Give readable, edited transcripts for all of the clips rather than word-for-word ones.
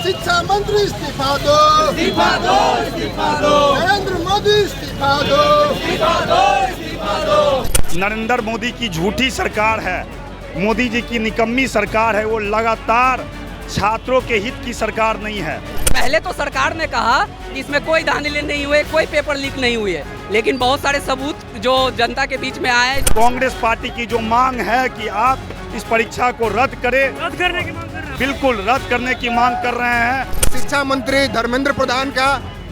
शिक्षा मंत्री इस्तीफा दो, इस्तीफा दो, इस्तीफा दो। नरेंद्र मोदी इस्तीफा दो, इस्तीफा दो, इस्तीफा दो। नरेंद्र मोदी की झूठी सरकार है, मोदी जी की निकम्मी सरकार है। वो लगातार छात्रों के हित की सरकार नहीं है। पहले तो सरकार ने कहा कि इसमें कोई धांधली नहीं हुए, कोई पेपर लीक नहीं हुई है, लेकिन बहुत सारे सबूत जो जनता के बीच में आए। कांग्रेस पार्टी की जो मांग है कि आप इस परीक्षा को रद्द करें, रद्द करने की मांग कर रहे हैं। बिल्कुल रद्द करने की मांग कर रहे हैं। शिक्षा मंत्री धर्मेंद्र प्रधान का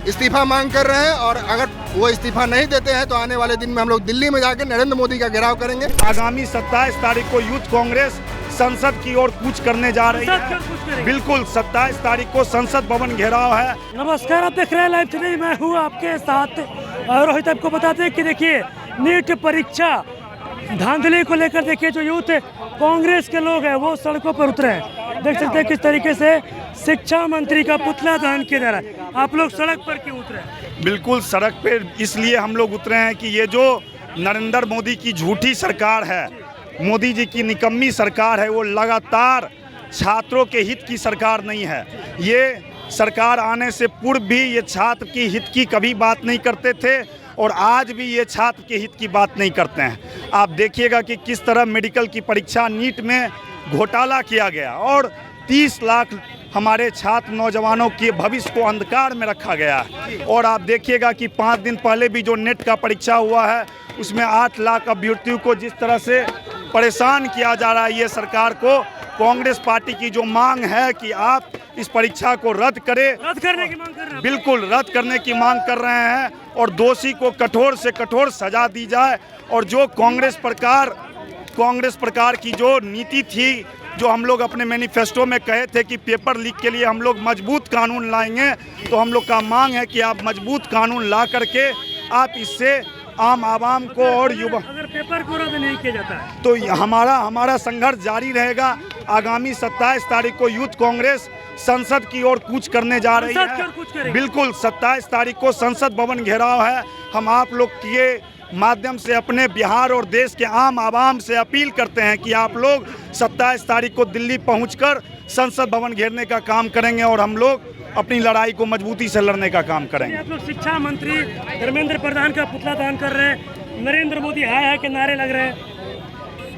इस्तीफा मांग कर रहे हैं और अगर वो इस्तीफा नहीं देते हैं तो आने वाले दिन में हम लोग दिल्ली में जाकर नरेंद्र मोदी का घेराव करेंगे। आगामी 27 तारीख को यूथ कांग्रेस संसद की ओर कूच करने जा रही है। बिल्कुल 27 तारीख को संसद भवन घेराव है। नमस्कार, आप देख रहे हैं लाइव टीवी। मैं हूँ आपके साथ रोहित। आपको बताते हैं कि देखिए नीट परीक्षा धांधली को लेकर देखिए जो यूथ कांग्रेस के लोग हैं वो सड़कों पर उतरे हैं। देख सकते हैं किस तरीके से शिक्षा मंत्री का पुतला दहन किया जा रहा है। आप लोग सड़क पर क्यों उतरे हैं? बिल्कुल सड़क पे इसलिए हम लोग उतरे हैं कि ये जो नरेंद्र मोदी की झूठी सरकार है, मोदी जी की निकम्मी सरकार है, वो लगातार छात्रों के हित की सरकार नहीं है। ये सरकार आने से पूर्व भी ये छात्र की हित की कभी बात नहीं करते थे और आज भी ये छात्र के हित की बात नहीं करते हैं। आप देखिएगा कि किस तरह मेडिकल की परीक्षा नीट में घोटाला किया गया और 30 लाख हमारे छात्र नौजवानों के भविष्य को अंधकार में रखा गया। और आप देखिएगा कि 5 दिन पहले भी जो नेट का परीक्षा हुआ है उसमें 8 लाख अभ्यर्थियों को जिस तरह से परेशान किया जा रहा है। ये सरकार को कांग्रेस पार्टी की जो मांग है कि आप इस परीक्षा को रद्द करें, रद्द करने की मांग कर रहे हैं। बिल्कुल रद्द करने की मांग कर रहे हैं और दोषी को कठोर से कठोर सजा दी जाए। और जो कांग्रेस प्रकार की जो नीति थी, जो हम लोग अपने मैनिफेस्टो में कहे थे कि पेपर लीक के लिए हम लोग मजबूत कानून लाएंगे, तो हम लोग का मांग है कि आप मजबूत कानून ला करके आप इससे आम आवाम को और युवा, अगर पेपर को रद्द नहीं किया जाता है तो हमारा संघर्ष जारी रहेगा। आगामी 27 तारीख को यूथ कांग्रेस संसद की ओर कूच करने जा रही है। बिल्कुल 27 तारीख को संसद भवन घेराव है। हम आप लोग के माध्यम से अपने बिहार और देश के आम आवाम से अपील करते हैं कि आप लोग 27 तारीख को दिल्ली पहुंचकर संसद भवन घेरने का काम करेंगे और हम लोग अपनी लड़ाई को मजबूती से लड़ने का काम करेंगे। आप लोग शिक्षा मंत्री धर्मेंद्र प्रधान का पुतला दहन कर रहे हैं, नरेंद्र मोदी हाय हाय के नारे लग रहे हैं।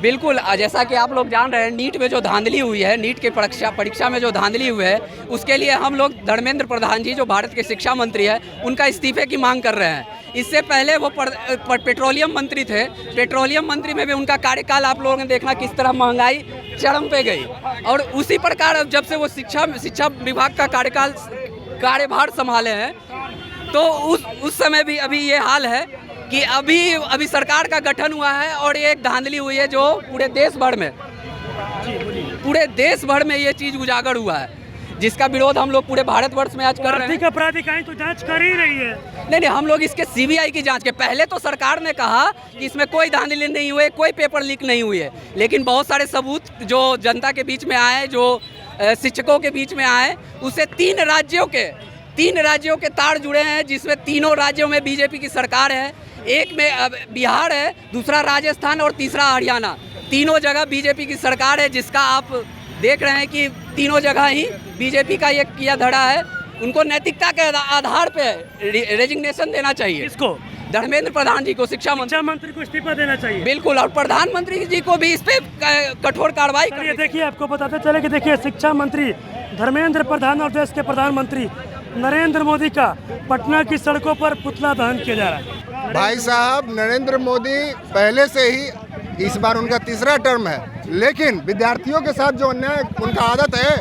बिल्कुल, जैसा कि आप लोग जान रहे हैं, नीट में जो धांधली हुई है, नीट के परीक्षा में जो धांधली हुई है, उसके लिए हम लोग धर्मेंद्र प्रधान जी जो भारत के शिक्षा मंत्री है उनका इस्तीफे की मांग कर रहे हैं। इससे पहले वो पेट्रोलियम मंत्री थे। पेट्रोलियम मंत्री में भी उनका कार्यकाल आप लोगों ने देखना किस तरह महंगाई चरम पे गई। और उसी प्रकार अब जब से वो शिक्षा विभाग का कार्यभार संभाले हैं तो उस समय भी अभी ये हाल है कि अभी सरकार का गठन हुआ है और ये एक धांधली हुई है जो पूरे देश भर में ये चीज़ उजागर हुआ है, जिसका विरोध हम लोग पूरे भारतवर्ष में आज कर रहे हैं। अपराधिकाएं तो जांच कर ही रही है। नहीं, हम लोग इसके सीबीआई की जांच के पहले तो सरकार ने कहा कि इसमें कोई धांधली नहीं हुई, कोई पेपर लीक नहीं हुई है, लेकिन बहुत सारे सबूत जो जनता के बीच में आए, जो शिक्षकों के बीच में आए, उससे 3 राज्यों के तार जुड़े हैं, जिसमें तीनों राज्यों में बीजेपी की सरकार है। एक में बिहार है, दूसरा राजस्थान और तीसरा हरियाणा। तीनों जगह बीजेपी की सरकार है, जिसका आप देख रहे हैं कि तीनों जगह ही बीजेपी का ये किया धड़ा है। उनको नैतिकता के आधार पे रेजिग्नेशन देना चाहिए। इसको धर्मेंद्र प्रधान जी को, शिक्षा मंत्री को इस्तीफा देना चाहिए। बिल्कुल, और प्रधानमंत्री जी को भी इस पे कठोर कार्रवाई करनी। देखिए, आपको बताते चले कि देखिए शिक्षा मंत्री धर्मेंद्र प्रधान और देश के प्रधानमंत्री नरेंद्र मोदी का पटना की सड़कों पर पुतला दहन किया जा रहा है। भाई साहब, नरेंद्र मोदी पहले से ही इस बार उनका 3रा टर्म है, लेकिन विद्यार्थियों के साथ जो अन्याय उनका आदत है,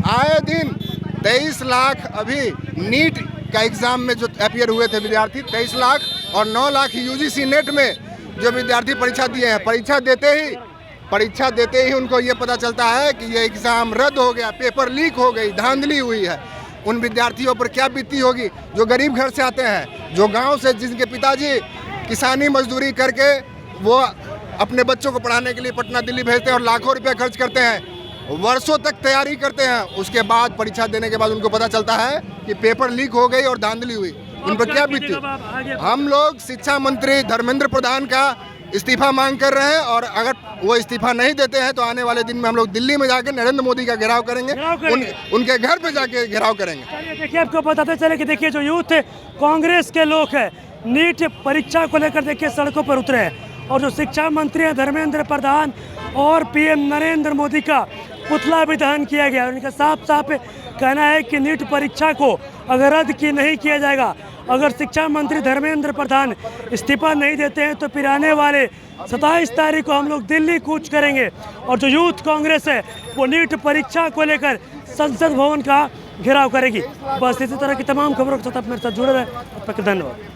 आए दिन 23 लाख अभी नीट का एग्ज़ाम में जो अपियर हुए थे विद्यार्थी, 23 लाख और 9 लाख यूजीसी नेट में जो विद्यार्थी परीक्षा दिए हैं। परीक्षा देते ही उनको ये पता चलता है कि ये एग्ज़ाम रद्द हो गया, पेपर लीक हो गई, धांधली हुई है। उन विद्यार्थियों पर क्या बीती होगी जो गरीब घर से आते हैं, जो गांव से, जिनके पिताजी किसानी मजदूरी करके वो अपने बच्चों को पढ़ाने के लिए पटना दिल्ली भेजते हैं और लाखों रुपए खर्च करते हैं, वर्षों तक तैयारी करते हैं। उसके बाद परीक्षा देने के बाद उनको पता चलता है कि पेपर लीक हो गई और धांधली हुई। उन पर क्या बीती। हम लोग शिक्षा मंत्री धर्मेंद्र प्रधान का इस्तीफा मांग कर रहे हैं और अगर वो इस्तीफा नहीं देते हैं तो आने वाले दिन में हम लोग दिल्ली में जाकर नरेंद्र मोदी का घेराव करेंगे, उनके घर पे जाके घेराव करेंगे। चलिए देखिए, आपको बताते चले कि देखिए जो यूथ कांग्रेस के लोग हैं नीट परीक्षा को लेकर देखिए सड़कों पर उतरे हैं और जो शिक्षा मंत्री हैं धर्मेंद्र प्रधान और पीएम नरेंद्र मोदी का पुतला भी दहन किया गया। उनका साफ साफ कहना है कि नीट परीक्षा को अगर रद्द की नहीं किया जाएगा, अगर शिक्षा मंत्री धर्मेंद्र प्रधान इस्तीफा नहीं देते हैं तो फिर आने वाले 27 तारीख को हम लोग दिल्ली कूच करेंगे और जो यूथ कांग्रेस है वो नीट परीक्षा को लेकर संसद भवन का घेराव करेगी। बस इसी तरह की तमाम खबरों के साथ आप मेरे साथ जुड़े रहे। धन्यवाद।